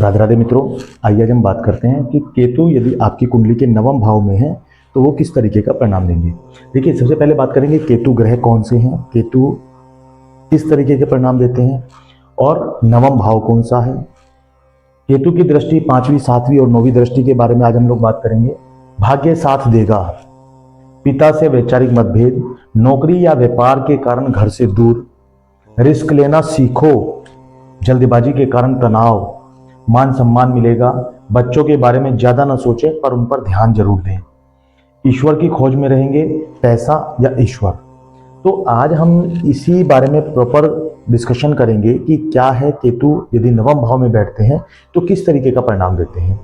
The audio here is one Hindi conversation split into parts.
राधे राधे मित्रों, आइए आज हम बात करते हैं कि केतु यदि आपकी कुंडली के नवम भाव में है तो वो किस तरीके का परिणाम देंगे। देखिए, सबसे पहले बात करेंगे केतु ग्रह कौन से हैं, केतु किस तरीके के परिणाम देते हैं और नवम भाव कौन सा है। केतु की दृष्टि 5वीं 7वीं और 9वीं दृष्टि के बारे में आज हम लोग बात करेंगे। भाग्य साथ देगा, पिता से वैचारिक मतभेद, नौकरी या व्यापार के कारण घर से दूर, रिस्क लेना सीखो, जल्दबाजी के कारण तनाव, मान सम्मान मिलेगा, बच्चों के बारे में ज्यादा ना सोचें पर उन पर ध्यान जरूर दें, ईश्वर की खोज में रहेंगे, पैसा या ईश्वर। तो आज हम इसी बारे में प्रॉपर डिस्कशन करेंगे कि क्या है केतु यदि नवम भाव में बैठते हैं तो किस तरीके का परिणाम देते हैं।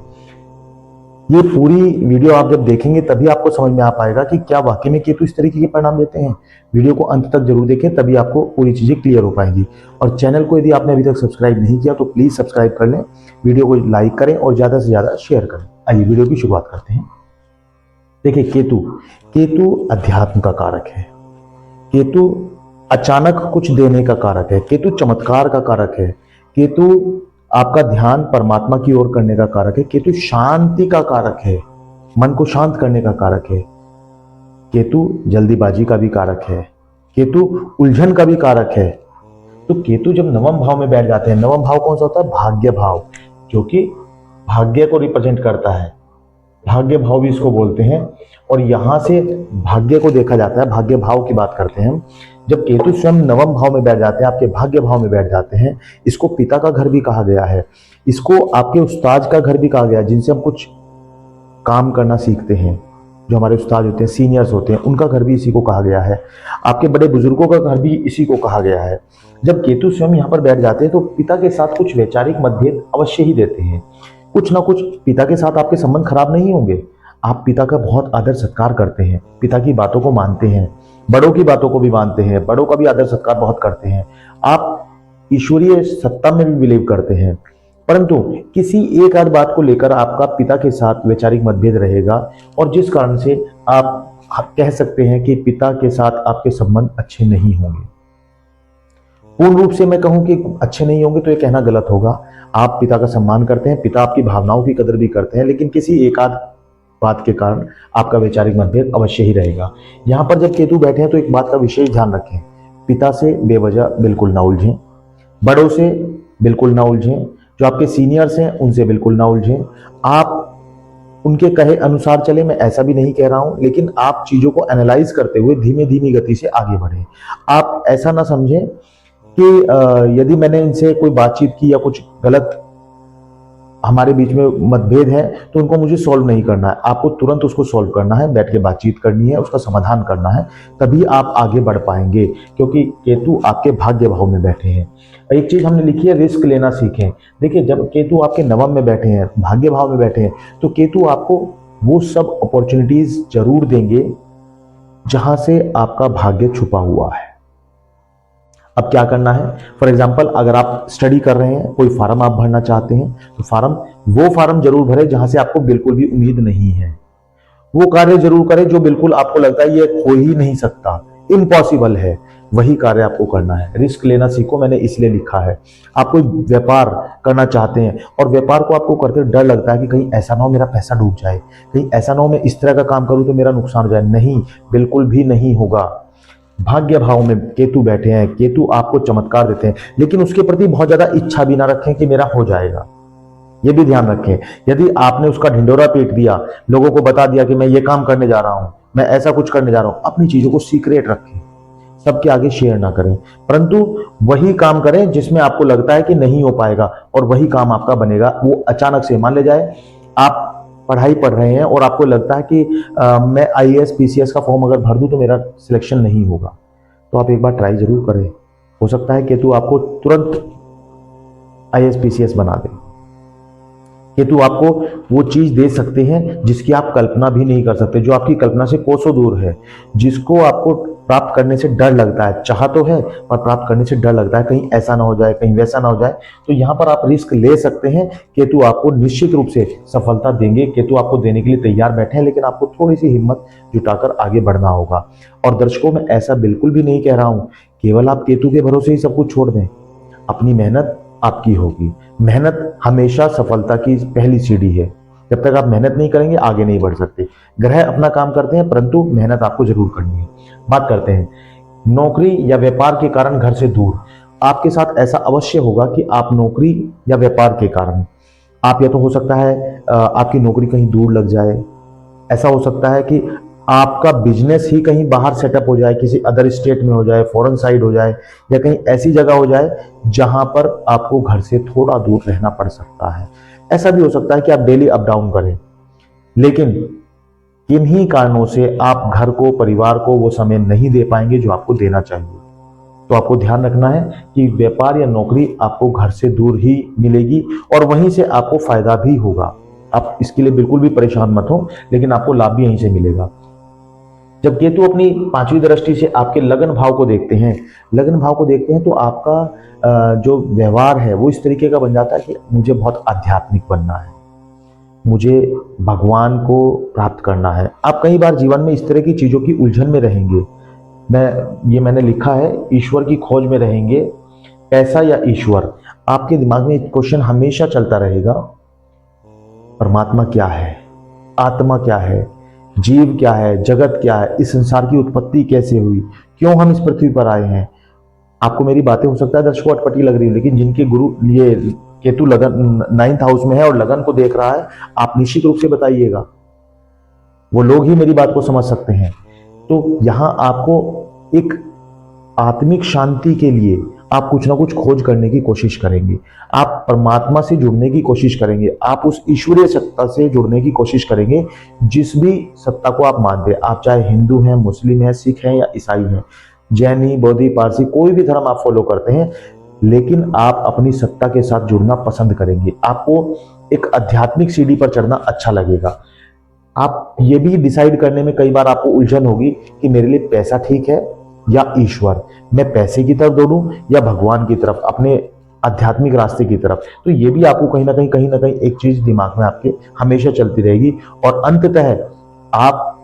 ये पूरी वीडियो आप जब देखेंगे तभी आपको समझ में आ पाएगा कि क्या वाकई में केतु इस तरीके के परिणाम देते हैं। वीडियो को अंत तक जरूर देखें, तभी आपको पूरी चीजें क्लियर हो पाएंगी। और चैनल को यदि आपने अभी तक सब्सक्राइब नहीं किया तो प्लीज सब्सक्राइब कर लें, वीडियो को लाइक करें और ज्यादा से ज्यादा शेयर करें। आइए वीडियो की शुरुआत करते हैं। देखिए, केतु अध्यात्म का कारक है, केतु अचानक कुछ देने का कारक है, केतु चमत्कार का कारक है, केतु आपका ध्यान परमात्मा की ओर करने का कारक है, केतु शांति का कारक है, मन को शांत करने का कारक है, केतु जल्दीबाजी का भी कारक है, केतु उलझन का भी कारक है। तो केतु जब नवम भाव में बैठ जाते हैं, नवम भाव कौन सा होता है? भाग्य भाव, जो कि भाग्य को रिप्रेजेंट करता है, भाग्य भाव भी इसको बोलते हैं। और यहां से भाग्य को देखा जाता है, भाग्य भाव की बात करते हैं। जब केतु स्वयं नवम भाव में बैठ जाते हैं, आपके भाग्य भाव में बैठ जाते हैं, इसको पिता का घर भी कहा गया है, इसको आपके उस्ताद का घर भी कहा गया है, जिनसे हम कुछ काम करना सीखते हैं। जो हमारे उस्ताद होते हैं, सीनियर्स होते हैं, उनका घर भी इसी को कहा गया है। आपके बड़े बुजुर्गों का घर भी इसी को कहा गया है। जब केतु स्वयं यहाँ पर बैठ जाते हैं तो पिता के साथ कुछ वैचारिक मतभेद अवश्य ही देते हैं। कुछ ना कुछ पिता के साथ आपके संबंध खराब नहीं होंगे। आप पिता का बहुत आदर सत्कार करते हैं, पिता की बातों को मानते हैं, बड़ों की बातों को भी मानते हैं, बड़ों का भी आदर सत्कार बहुत करते हैं। आप ईश्वरीय सत्ता में भी बिलीव करते हैं, परंतु किसी एक आध बात को लेकर आपका पिता के साथ वैचारिक मतभेद रहेगा और जिस कारण से आप कह सकते हैं कि पिता के साथ आपके संबंध अच्छे नहीं होंगे। पूर्ण रूप से मैं कहूं कि अच्छे नहीं होंगे तो ये कहना गलत होगा। आप पिता का सम्मान करते हैं, पिता आपकी भावनाओं की कदर भी करते हैं, लेकिन किसी एक आध बात के कारण आपका वैचारिक मतभेद अवश्य ही रहेगा। यहां पर जब केतु बैठे हैं तो एक बात का विशेष ध्यान रखें, पिता से बेवजह बिल्कुल ना उलझें, बड़ों से बिल्कुल ना उलझें, जो आपके सीनियर्स हैं उनसे बिल्कुल ना उलझें। आप उनके कहे अनुसार चले, मैं ऐसा भी नहीं कह रहा हूं, लेकिन आप चीजों को एनालाइज करते हुए धीमे धीमी गति से आगे बढ़ें। आप ऐसा ना समझें कि यदि मैंने इनसे कोई बातचीत की या कुछ गलत हमारे बीच में मतभेद है तो उनको मुझे सॉल्व नहीं करना है, आपको तुरंत उसको सॉल्व करना है, बैठ के बातचीत करनी है, उसका समाधान करना है, तभी आप आगे बढ़ पाएंगे, क्योंकि केतु आपके भाग्य भाव में बैठे हैं। एक चीज हमने लिखी है, रिस्क लेना सीखें। देखिए, जब केतु आपके नवम में बैठे हैं, भाग्य भाव में बैठे हैं, तो केतु आपको वो सब अपॉर्चुनिटीज जरूर देंगे जहां से आपका भाग्य छुपा हुआ है। अब क्या करना है? फॉर एग्जाम्पल, अगर आप स्टडी कर रहे हैं, कोई फार्म आप भरना चाहते हैं तो वो फार्म जरूर भरें जहां से आपको बिल्कुल भी उम्मीद नहीं है। वो कार्य जरूर करें जो बिल्कुल आपको लगता है ये हो ही नहीं सकता, इम्पॉसिबल है, वही कार्य आपको करना है। रिस्क लेना सीखो, मैंने इसलिए लिखा है। आप कोई व्यापार करना चाहते हैं और व्यापार को आपको करते डर लगता है कि कहीं ऐसा ना हो मेरा पैसा डूब जाए, कहीं ऐसा ना हो मैं इस तरह का काम करूं तो मेरा नुकसान हो जाए। नहीं, बिल्कुल भी नहीं होगा। भाग्य भाव में केतु बैठे हैं, केतु आपको चमत्कार देते हैं, लेकिन उसके प्रति बहुत ज्यादा इच्छा भी ना रखें कि मेरा हो जाएगा। यह भी ध्यान रखें, यदि आपने उसका ढिंडोरा पीट दिया, लोगों को बता दिया कि मैं ये काम करने जा रहा हूं, मैं ऐसा कुछ करने जा रहा हूं, अपनी चीजों को सीक्रेट रखें, सबके आगे शेयर ना करें, परंतु वही काम करें जिसमें आपको लगता है कि नहीं हो पाएगा और वही काम आपका बनेगा। वो अचानक से मान ले जाए आप पढ़ाई पढ़ रहे हैं और आपको लगता है कि मैं आईएएस पीसीएस का फॉर्म अगर भर दूं तो मेरा सिलेक्शन नहीं होगा, तो आप एक बार ट्राई जरूर करें। हो सकता है केतु आपको तुरंत आईएएस पीसीएस बना दे। केतु आपको वो चीज दे सकते हैं जिसकी आप कल्पना भी नहीं कर सकते, जो आपकी कल्पना से कोसों दूर है, जिसको आपको प्राप्त करने से डर लगता है। चाह तो है पर प्राप्त करने से डर लगता है, कहीं ऐसा ना हो जाए, कहीं वैसा ना हो जाए। तो यहां पर आप रिस्क ले सकते हैं। केतु आपको निश्चित रूप से सफलता देंगे, केतु आपको देने के लिए तैयार बैठे हैं, लेकिन आपको थोड़ी सी हिम्मत जुटाकर आगे बढ़ना होगा। और दर्शकों, मैं ऐसा बिल्कुल भी नहीं कह रहा हूं केवल आप केतु के भरोसे ही सब कुछ छोड़ दें। अपनी मेहनत आपकी होगी। मेहनत हमेशा सफलता की पहली सीढ़ी है। जब तक आप मेहनत नहीं करेंगे आगे नहीं बढ़ सकते। ग्रह अपना काम करते हैं परंतु मेहनत आपको जरूर करनी है। बात करते हैं नौकरी या व्यापार के कारण घर से दूर। आपके साथ ऐसा अवश्य होगा कि आप नौकरी या व्यापार के कारण, आप या तो हो सकता है आपकी नौकरी कहीं दूर लग जाए, ऐसा हो सकता है कि आपका बिजनेस ही कहीं बाहर सेटअप हो जाए, किसी अदर स्टेट में हो जाए, फॉरेन साइड हो जाए, या कहीं ऐसी जगह हो जाए जहां पर आपको घर से थोड़ा दूर रहना पड़ सकता है। ऐसा भी हो सकता है कि आप डेली अप डाउन करें, लेकिन किन्हीं कारणों से आप घर को, परिवार को वो समय नहीं दे पाएंगे जो आपको देना चाहिए। तो आपको ध्यान रखना है कि व्यापार या नौकरी आपको घर से दूर ही मिलेगी और वहीं से आपको फायदा भी होगा। आप इसके लिए बिल्कुल भी परेशान मत हो, लेकिन आपको लाभ भी यहीं से मिलेगा। जब केतु अपनी पांचवी दृष्टि से आपके लगन भाव को देखते हैं, लगन भाव को देखते हैं तो आपका जो व्यवहार है वो इस तरीके का बन जाता है कि मुझे बहुत आध्यात्मिक बनना है, मुझे भगवान को प्राप्त करना है। आप कई बार जीवन में इस तरह की चीजों की उलझन में रहेंगे। मैंने लिखा है, ईश्वर की खोज में रहेंगे, पैसा या ईश्वर। आपके दिमाग में एक क्वेश्चन हमेशा चलता रहेगा, परमात्मा क्या है, आत्मा क्या है, जीव क्या है, जगत क्या है, इस संसार की उत्पत्ति कैसे हुई, क्यों हम इस पृथ्वी पर आए हैं। आपको मेरी बातें हो सकता है दर्शकों अटपटी लग रही है, लेकिन जिनके गुरु ये केतु लगन 9th हाउस में है और लगन को देख रहा है, आप निश्चित रूप से बताइएगा, वो लोग ही मेरी बात को समझ सकते हैं। तो यहां आपको एक आत्मिक शांति के लिए आप कुछ ना कुछ खोज करने की कोशिश करेंगे, आप परमात्मा से जुड़ने की कोशिश करेंगे, आप उस ईश्वरीय सत्ता से जुड़ने की कोशिश करेंगे जिस भी सत्ता को आप मानते हैं। आप चाहे हिंदू हैं, मुस्लिम हैं, सिख हैं या ईसाई हैं, जैनी, बौद्धि, पारसी, कोई भी धर्म आप फॉलो करते हैं, लेकिन आप अपनी सत्ता के साथ जुड़ना पसंद करेंगे। आपको एक आध्यात्मिक सीढ़ी पर चढ़ना अच्छा लगेगा। आप ये भी डिसाइड करने में कई बार आपको उलझन होगी कि मेरे लिए पैसा ठीक है या ईश्वर, मैं पैसे की तरफ दौड़ूं या भगवान की तरफ, अपने आध्यात्मिक रास्ते की तरफ। तो ये भी आपको कहीं ना कहीं एक चीज दिमाग में आपके हमेशा चलती रहेगी और अंततः आप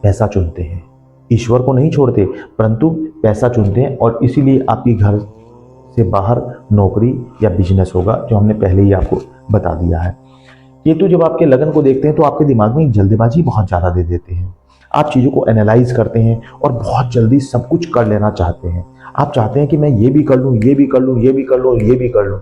पैसा चुनते हैं, ईश्वर को नहीं छोड़ते परंतु पैसा चुनते हैं, और इसीलिए आपकी घर से बाहर नौकरी या बिजनेस होगा, जो हमने पहले ही आपको बता दिया है। केतु जब आपके लगन को देखते हैं तो आपके दिमाग में एक जल्दबाजी बहुत ज्यादा दे देते हैं। आप चीजों को एनालाइज करते हैं और बहुत जल्दी सब कुछ कर लेना चाहते हैं। आप चाहते हैं कि मैं ये भी कर लूं, ये भी कर लूं, ये भी कर लूं, ये भी कर लूं।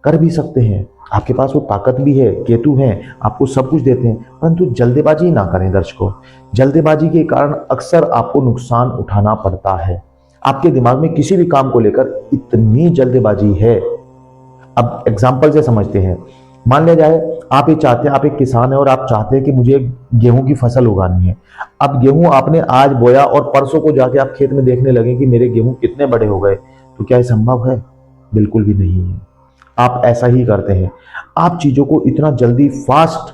कर भी सकते हैं, आपके पास वो ताकत भी है, केतु है, आपको सब कुछ देते हैं, परंतु जल्दबाजी ना करें दर्शकों। जल्दबाजी के कारण अक्सर आपको नुकसान उठाना पड़ता है। आपके दिमाग में किसी भी काम को लेकर इतनी जल्दबाजी है। अब एग्जाम्पल से समझते हैं, मान लिया जाए आप ये चाहते हैं, आप एक किसान है और आप चाहते हैं कि मुझे गेहूं की फसल उगानी है। अब गेहूं आपने आज बोया और परसों को जाके आप खेत में देखने लगे कि मेरे गेहूं कितने बड़े हो गए, तो क्या ये संभव है? बिल्कुल भी नहीं है। आप ऐसा ही करते हैं, आप चीजों को इतना जल्दी फास्ट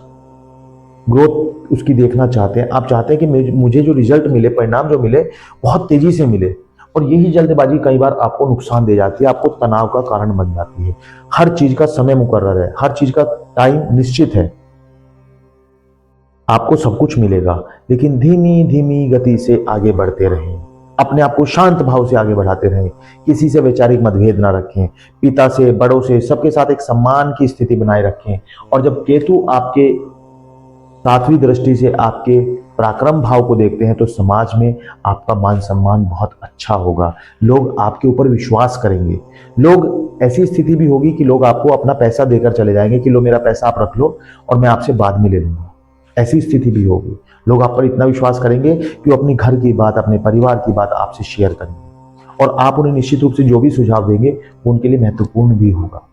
ग्रोथ उसकी देखना चाहते हैं। आप चाहते हैं कि मुझे जो रिजल्ट मिले, परिणाम जो मिले, बहुत तेजी से मिले, और यही जल्दबाजी कई बार आपको नुकसान दे जाती है, आपको तनाव का कारण बन जाती है। हर चीज का समय मुकर्रर है, हर चीज का टाइम निश्चित है, आपको सब कुछ मिलेगा, लेकिन धीमी धीमी गति से आगे बढ़ते रहें। अपने आप को शांत भाव से आगे बढ़ाते रहें, किसी से वैचारिक मतभेद ना रखें, पिता से, बड़ों से, सबके साथ एक सम्मान की स्थिति बनाए रखें। और जब केतु आपके 7वीं दृष्टि से आपके पराक्रम भाव को देखते हैं तो समाज में आपका मान सम्मान बहुत अच्छा होगा, लोग आपके ऊपर विश्वास करेंगे। लोग ऐसी स्थिति भी होगी कि लोग आपको अपना पैसा देकर चले जाएंगे कि लो मेरा पैसा आप रख लो और मैं आपसे बाद में ले लूंगा। ऐसी स्थिति भी होगी, लोग आप पर इतना विश्वास करेंगे कि वो अपने घर की बात, अपने परिवार की बात आपसे शेयर करेंगे और आप उन्हें निश्चित रूप से जो भी सुझाव देंगे वो उनके लिए महत्वपूर्ण भी होगा।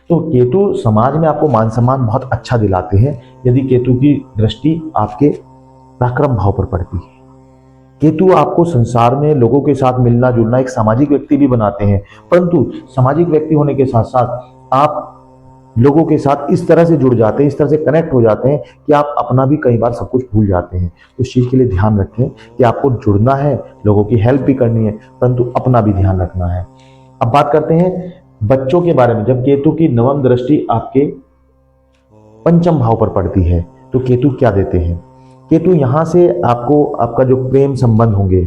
तो केतु समाज में आपको मान सम्मान बहुत अच्छा दिलाते हैं यदि केतु की दृष्टि आपके पराक्रम भाव पर पड़ती है। केतु आपको संसार में लोगों के साथ मिलना जुलना, एक सामाजिक व्यक्ति भी बनाते हैं, परंतु सामाजिक व्यक्ति होने के साथ साथ आप लोगों के साथ इस तरह से जुड़ जाते हैं, इस तरह से कनेक्ट हो जाते हैं कि आप अपना भी कई बार सब कुछ भूल जाते हैं। तो इस चीज के लिए ध्यान रखें कि आपको जुड़ना है, लोगों की हेल्प भी करनी है, परंतु अपना भी ध्यान रखना है। अब बात करते हैं बच्चों के बारे में। जब केतु की 9वीं दृष्टि आपके 5म भाव पर पड़ती है तो केतु क्या देते हैं? केतु यहां से आपको, आपका जो प्रेम संबंध होंगे,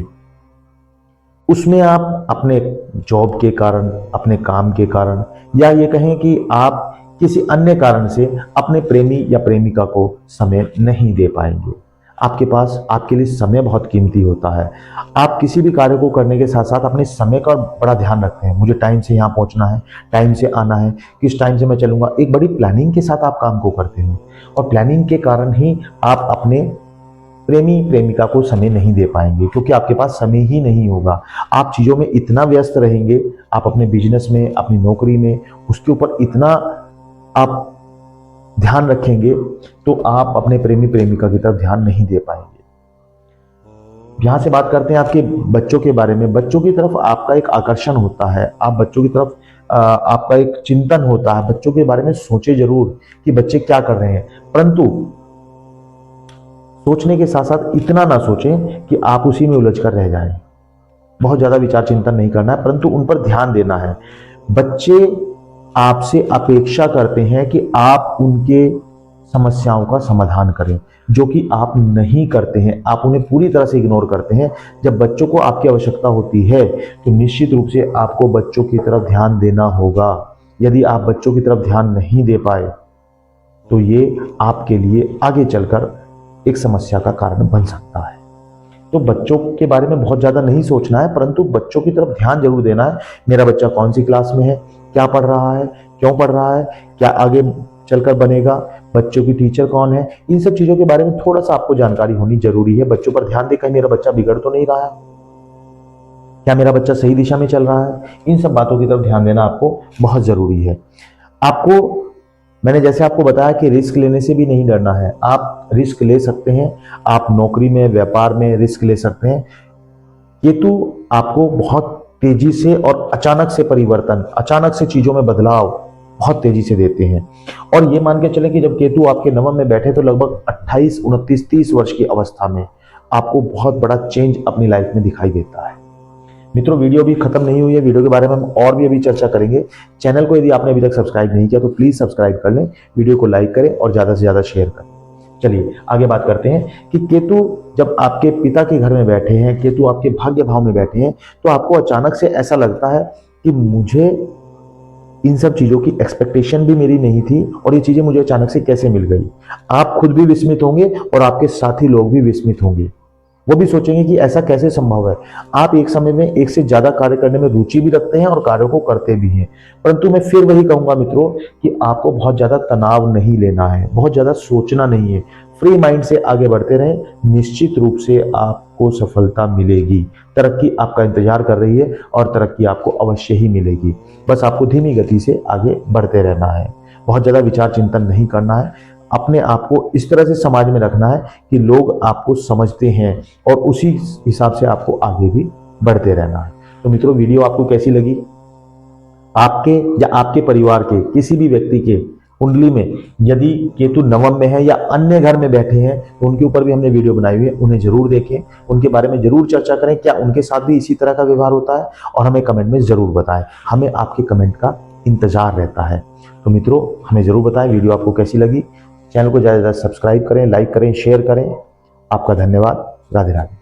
उसमें आप अपने जॉब के कारण, अपने काम के कारण, या ये कहें कि आप किसी अन्य कारण से अपने प्रेमी या प्रेमिका को समय नहीं दे पाएंगे। आपके पास आपके लिए समय बहुत कीमती होता है। आप किसी भी कार्य को करने के साथ साथ अपने समय का बड़ा ध्यान रखते हैं। मुझे टाइम से यहाँ पहुँचना है, टाइम से आना है, किस टाइम से मैं चलूँगा। एक बड़ी प्लानिंग के साथ आप काम को करते हैं और प्लानिंग के कारण ही आप अपने प्रेमी प्रेमिका को समय नहीं दे पाएंगे, क्योंकि आपके पास समय ही नहीं होगा। आप चीज़ों में इतना व्यस्त रहेंगे, आप अपने बिजनेस में, अपनी नौकरी में, उसके ऊपर इतना आप ध्यान रखेंगे तो आप अपने प्रेमी प्रेमिका की तरफ ध्यान नहीं दे पाएंगे। यहां से बात करते हैं आपके बच्चों के बारे में। बच्चों की तरफ आपका एक आकर्षण होता है, आप बच्चों की तरफ आपका एक चिंतन होता है। बच्चों के बारे में सोचे जरूर कि बच्चे क्या कर रहे हैं, परंतु सोचने के साथ साथ इतना ना सोचें कि आप उसी में उलझ कर रह जाएं। बहुत ज्यादा विचार चिंतन नहीं करना है, परंतु उन पर ध्यान देना है। बच्चे आपसे अपेक्षा करते हैं कि आप उनके समस्याओं का समाधान करें, जो कि आप नहीं करते हैं। आप उन्हें पूरी तरह से इग्नोर करते हैं। जब बच्चों को आपकी आवश्यकता होती है तो निश्चित रूप से आपको बच्चों की तरफ ध्यान देना होगा। यदि आप बच्चों की तरफ ध्यान नहीं दे पाए तो ये आपके लिए आगे चलकर एक समस्या का कारण बन सकता है। तो बच्चों के बारे में बहुत ज्यादा नहीं सोचना है, परंतु बच्चों की तरफ ध्यान जरूर देना है। मेरा बच्चा कौन सी क्लास में है, क्या पढ़ रहा है, क्यों पढ़ रहा है, क्या आगे चलकर बनेगा, बच्चों की टीचर कौन है, इन सब चीजों के बारे में थोड़ा सा आपको जानकारी होनी जरूरी है। बच्चों पर ध्यान देकर मेरा बच्चा बिगड़ तो नहीं रहा है, क्या मेरा बच्चा सही दिशा में चल रहा है, इन सब बातों की तरफ ध्यान देना आपको बहुत जरूरी है। आपको मैंने जैसे आपको बताया कि रिस्क लेने से भी नहीं डरना है। आप रिस्क ले सकते हैं, आप नौकरी में, व्यापार में रिस्क ले सकते हैं। केतु आपको बहुत तेजी से और अचानक से परिवर्तन, अचानक से चीजों में बदलाव बहुत तेजी से देते हैं। और ये मान के चलें कि जब केतु आपके नवम में बैठे तो लगभग 28, 29, 30 वर्ष की अवस्था में आपको बहुत बड़ा चेंज अपनी लाइफ में दिखाई देता है। मित्रों, वीडियो भी खत्म नहीं हुई है, वीडियो के बारे में हम और भी अभी चर्चा करेंगे। चैनल को यदि आपने अभी तक सब्सक्राइब नहीं किया तो प्लीज सब्सक्राइब कर लें, वीडियो को लाइक करें और ज्यादा से ज्यादा शेयर करें। चलिए आगे बात करते हैं कि केतु जब आपके पिता के घर में बैठे हैं, केतु आपके भाग्य भाव में बैठे हैं, तो आपको अचानक से ऐसा लगता है कि मुझे इन सब चीजों की एक्सपेक्टेशन भी मेरी नहीं थी और ये चीजें मुझे अचानक से कैसे मिल गई। आप खुद भी विस्मित होंगे और आपके साथी लोग भी विस्मित होंगे, वो भी सोचेंगे कि ऐसा कैसे संभव है। आप एक समय में एक से ज्यादा कार्य करने में रुचि भी रखते हैं और कार्यों को करते भी हैं, परंतु मैं फिर वही कहूंगा मित्रों कि आपको बहुत ज्यादा तनाव नहीं लेना है, बहुत ज्यादा सोचना नहीं है। फ्री माइंड से आगे बढ़ते रहें, निश्चित रूप से आपको सफलता मिलेगी। तरक्की आपका इंतजार कर रही है और तरक्की आपको अवश्य ही मिलेगी। बस आपको धीमी गति से आगे बढ़ते रहना है, बहुत ज्यादा विचार चिंतन नहीं करना है। अपने आप को इस तरह से समाज में रखना है कि लोग आपको समझते हैं और उसी हिसाब से आपको आगे भी बढ़ते रहना है। तो मित्रों, वीडियो आपको कैसी लगी? आपके या आपके परिवार के किसी भी व्यक्ति के कुंडली में यदि केतु नवम में है या अन्य घर में बैठे हैं तो उनके ऊपर भी हमने वीडियो बनाई हुई है, उन्हें जरूर देखें, उनके बारे में जरूर चर्चा करें। क्या उनके साथ भी इसी तरह का व्यवहार होता है? और हमें कमेंट में जरूर बताएं, हमें आपके कमेंट का इंतजार रहता है। तो मित्रों, हमें जरूर बताएं वीडियो आपको कैसी लगी। चैनल को ज़्यादा से ज़्यादा सब्सक्राइब करें, लाइक करें, शेयर करें। आपका धन्यवाद। राधे राधे।